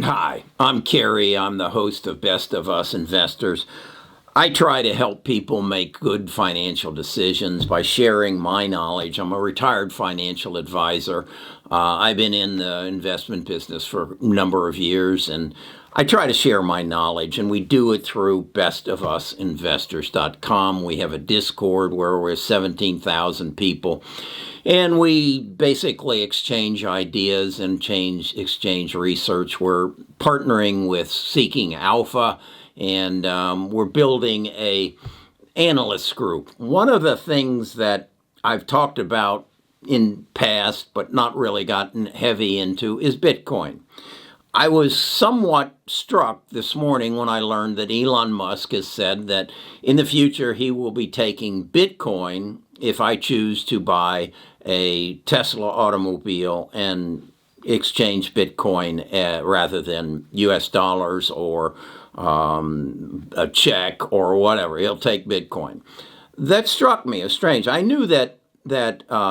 Hi, I'm Kerry. I'm the host of Best of Us Investors. I try to help people make good financial decisions by sharing my knowledge. I'm a retired financial advisor. I've been in the investment business for a number of years, and I try to share my knowledge, and we do it through bestofusinvestors.com. We have a Discord where we're 17,000 people, and we basically exchange ideas and exchange research. We're partnering with Seeking Alpha, and we're building a analyst group. One of the things that I've talked about in past, but not really gotten heavy into, is Bitcoin. I was somewhat struck this morning when I learned that Elon Musk has said that in the future he will be taking Bitcoin if I choose to buy a Tesla automobile and exchange Bitcoin rather than US dollars or a check or whatever. He'll take Bitcoin. That struck me as strange. I knew that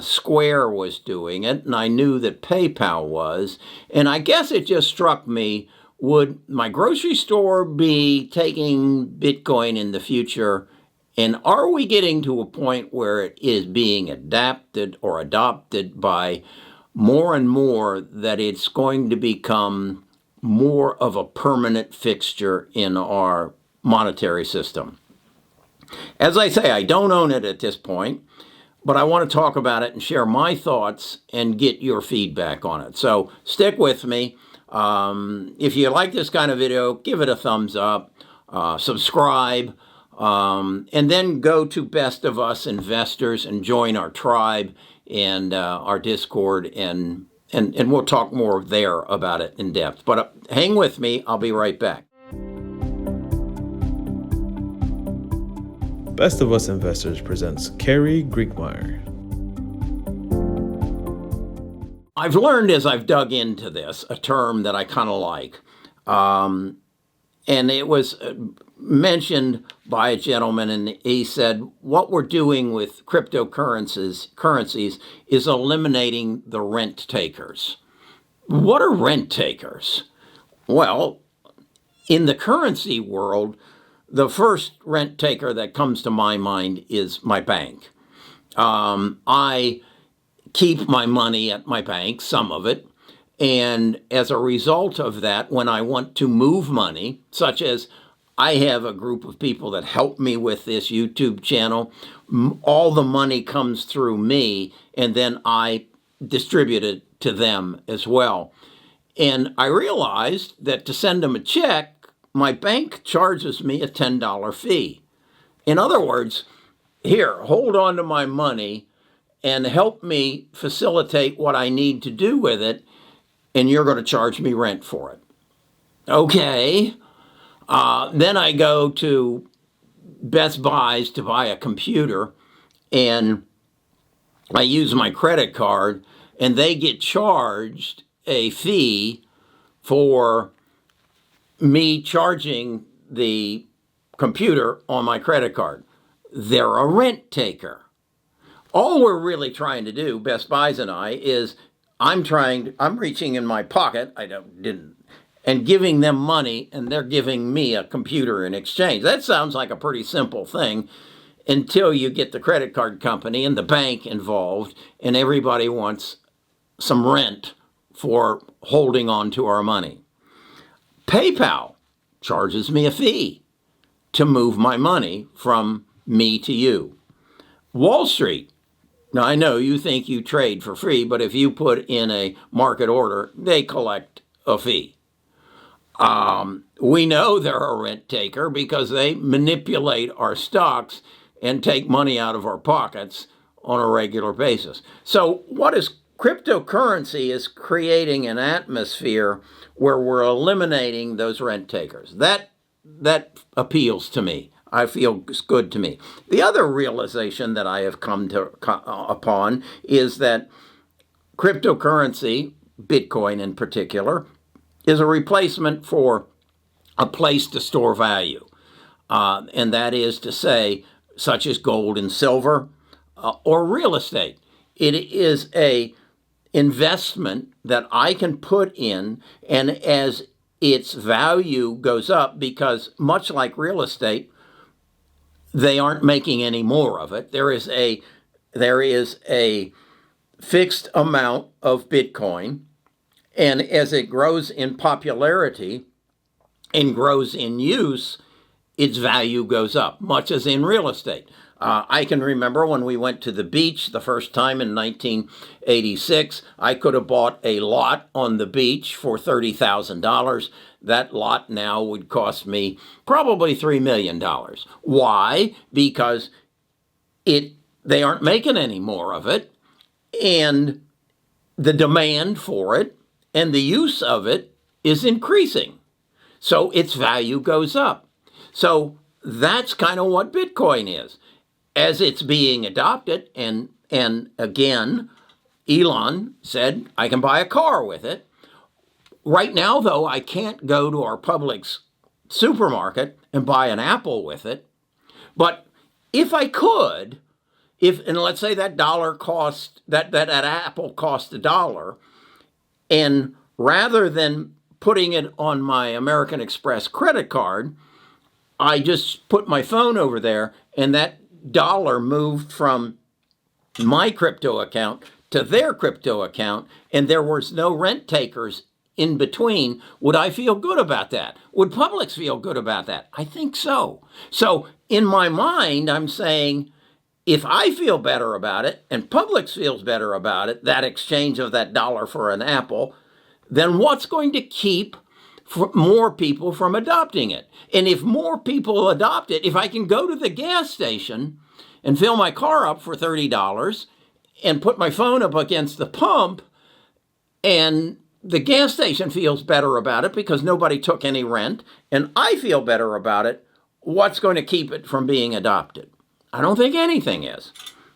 Square was doing it, and I knew that PayPal was, and I guess it just struck me, would my grocery store be taking Bitcoin in the future? And are we getting to a point where it is being adapted or adopted by more and more that it's going to become more of a permanent fixture in our monetary system? As I say, I don't own it at this point, but I want to talk about it and share my thoughts and get your feedback on it. So stick with me. If you like this kind of video, give it a thumbs up, subscribe, and then go to Best of Us Investors and join our tribe and our Discord, and we'll talk more there about it in depth. But hang with me. I'll be right back. Best of Us Investors presents Kerry Griegmeyer. I've learned as I've dug into this a term that I kind of like. And it was mentioned by a gentleman, and he said, what we're doing with currencies is eliminating the rent takers. What are rent takers? Well, in the currency world, the first rent taker that comes to my mind is my bank. I keep my money at my bank, some of it, and as a result of that, when I want to move money, such as I have a group of people that help me with this YouTube channel, all the money comes through me, and then I distribute it to them as well. And I realized that to send them a check, my bank charges me a $10 fee. In other words, here, hold on to my money and help me facilitate what I need to do with it, and you're going to charge me rent for it. Okay. Then I go to Best Buys to buy a computer, and I use my credit card, and they get charged a fee for me charging the computer on my credit card. They're a rent taker. All we're really trying to do, Best Buys and I, is I'm reaching in my pocket, and giving them money, and they're giving me a computer in exchange. That sounds like a pretty simple thing until you get the credit card company and the bank involved, and everybody wants some rent for holding on to our money. PayPal charges me a fee to move my money from me to you. Wall Street, now I know you think you trade for free, but if you put in a market order, they collect a fee. We know they're a rent taker because they manipulate our stocks and take money out of our pockets on a regular basis. So what is cryptocurrency is creating an atmosphere where we're eliminating those rent takers. That appeals to me. I feel it's good to me. The other realization that I have come upon is that cryptocurrency, Bitcoin in particular, is a replacement for a place to store value. And that is to say, such as gold and silver or real estate. It is a investment that I can put in, and as its value goes up because, much like real estate, they aren't making any more of it. There is a fixed amount of Bitcoin, and as it grows in popularity and grows in use, its value goes up, much as in real estate. I can remember when we went to the beach the first time in 1986, I could have bought a lot on the beach for $30,000. That lot now would cost me probably $3 million. Why? Because they aren't making any more of it, and the demand for it and the use of it is increasing. So its value goes up. So that's kind of what Bitcoin is. As it's being adopted, and again, Elon said, I can buy a car with it. Right now, though, I can't go to our Publix supermarket and buy an apple with it. But if I could, and let's say that apple cost $1, and rather than putting it on my American Express credit card, I just put my phone over there, and that dollar moved from my crypto account to their crypto account, and there was no rent takers in between. Would I feel good about that? Would Publix feel good about that? I think so. So in my mind, I'm saying, if I feel better about it and Publix feels better about it, that exchange of that dollar for an apple, then what's going to keep more people from adopting it? And if more people adopt it, if I can go to the gas station and fill my car up for $30 and put my phone up against the pump, and the gas station feels better about it because nobody took any rent, and I feel better about it, what's going to keep it from being adopted? I don't think anything is.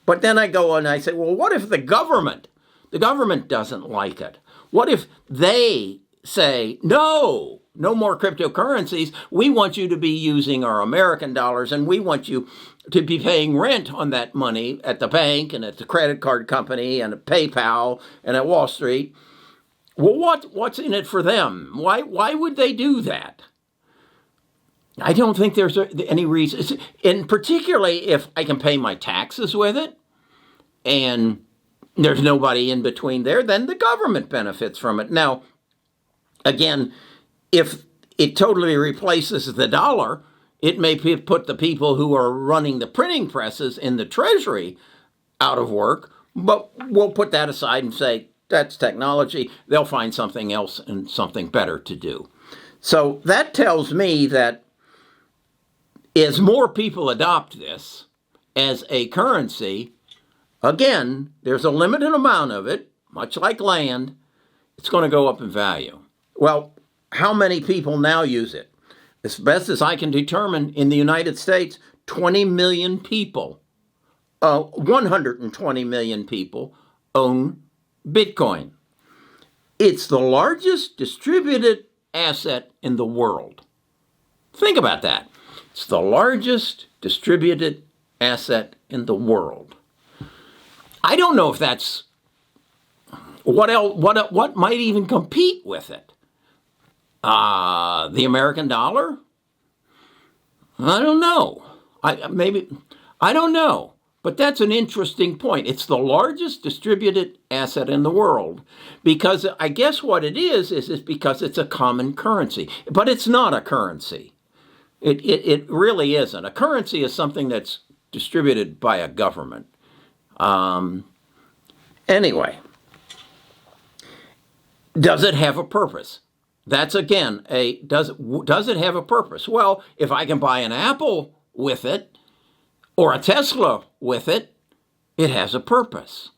But then I go and I say, well, what if the government doesn't like it? What if they say, no more cryptocurrencies. We want you to be using our American dollars, and we want you to be paying rent on that money at the bank and at the credit card company and at PayPal and at Wall Street. Well, what's in it for them? Why would they do that? I don't think there's any reason. And particularly if I can pay my taxes with it and there's nobody in between there, then the government benefits from it. Now, again, if it totally replaces the dollar, it may put the people who are running the printing presses in the Treasury out of work, but we'll put that aside and say, that's technology. They'll find something else and something better to do. So that tells me that as more people adopt this as a currency, again, there's a limited amount of it, much like land, it's going to go up in value. Well, how many people now use it? As best as I can determine, in the United States, 20 million people, 120 million people own Bitcoin. It's the largest distributed asset in the world. Think about that. It's the largest distributed asset in the world. I don't know if that's what might even compete with it. The American dollar? I don't know. I don't know. But that's an interesting point. It's the largest distributed asset in the world because I guess what it is because it's a common currency. But it's not a currency. It really isn't. A currency is something that's distributed by a government. Anyway, does it have a purpose? That's, again, does it have a purpose? Well, if I can buy an Apple with it or a Tesla with it, it has a purpose.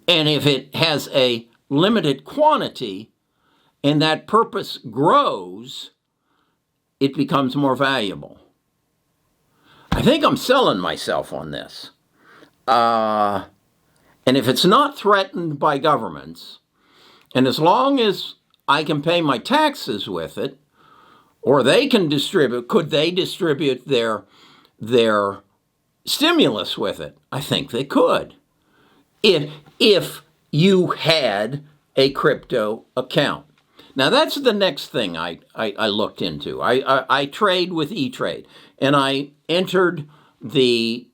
And if it has a limited quantity and that purpose grows, it becomes more valuable. I think I'm selling myself on this. And if it's not threatened by governments, and as long as I can pay my taxes with it, or they can could they distribute their stimulus with it? I think they could. If you had a crypto account. Now, that's the next thing I looked into. I trade with E-Trade, and I entered the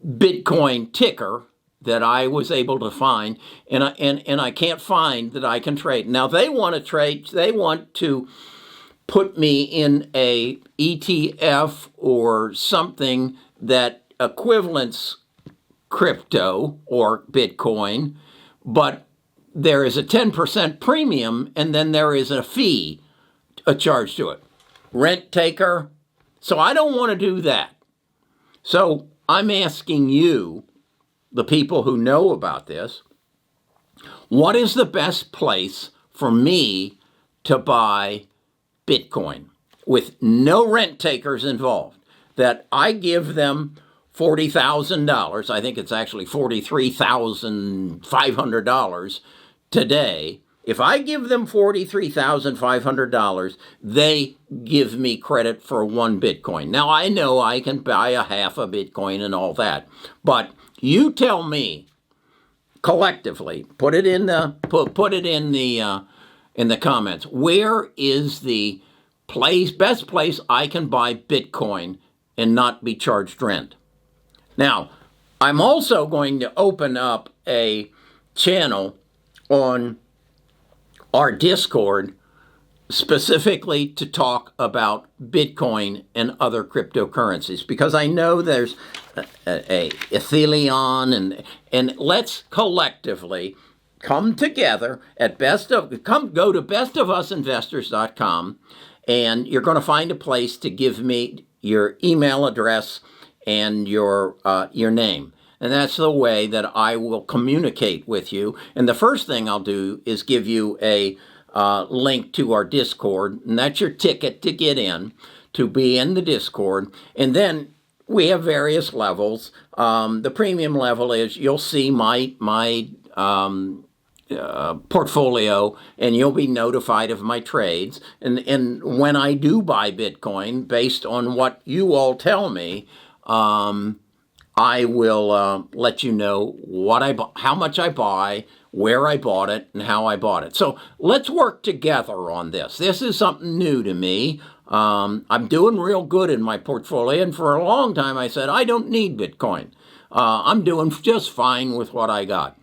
BitCoin ticker that I was able to find, and I can't find that I can trade. Now, they want to trade. They want to put me in a ETF or something that equivalents crypto or Bitcoin, but there is a 10% premium, and then there is a fee, a charge to it. Rent taker. So I don't want to do that. So I'm asking you, the people who know about this, what is the best place for me to buy Bitcoin with no rent takers involved? That I give them $40,000, I think it's actually $43,500 today. If I give them $43,500, they give me credit for 1 Bitcoin. Now, I know I can buy a half a Bitcoin and all that, but you tell me collectively, put it in the comments, where is the best place I can buy Bitcoin and not be charged rent? Now, I'm also going to open up a channel on our Discord specifically to talk about Bitcoin and other cryptocurrencies, because I know there's a Ethereum, and let's collectively come together at go to bestofusinvestors.com, and you're going to find a place to give me your email address and your name. And that's the way that I will communicate with you. And the first thing I'll do is give you a link to our Discord, and that's your ticket to get in, to be in the Discord. And then we have various levels. The premium level is you'll see my portfolio, and you'll be notified of my trades. And when I do buy Bitcoin, based on what you all tell me, I will let you know how much I buy, where I bought it, and how I bought it. So let's work together on this. This is something new to me. I'm doing real good in my portfolio, and for a long time I said I don't need Bitcoin. I'm doing just fine with what I got.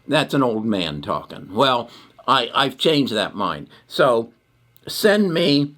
That's an old man talking. Well, I've changed that mind. So send me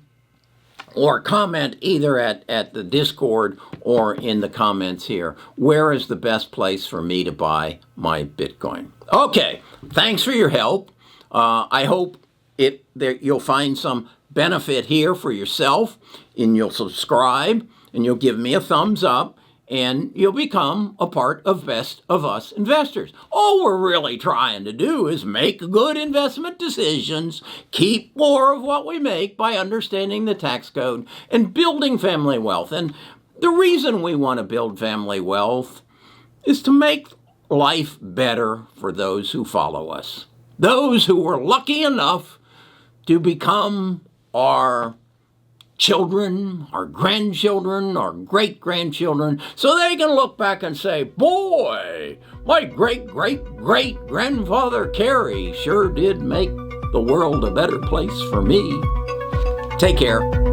or comment either at the Discord or in the comments here. Where is the best place for me to buy my Bitcoin? Okay, thanks for your help. I hope you'll find some benefit here for yourself, and you'll subscribe, and you'll give me a thumbs up, and you'll become a part of Best of Us Investors. All we're really trying to do is make good investment decisions, keep more of what we make by understanding the tax code, and building family wealth. And the reason we want to build family wealth is to make life better for those who follow us, those who were lucky enough to become our children, our grandchildren, our great-grandchildren, so they can look back and say, boy, my great-great-great-grandfather Carey sure did make the world a better place for me. Take care.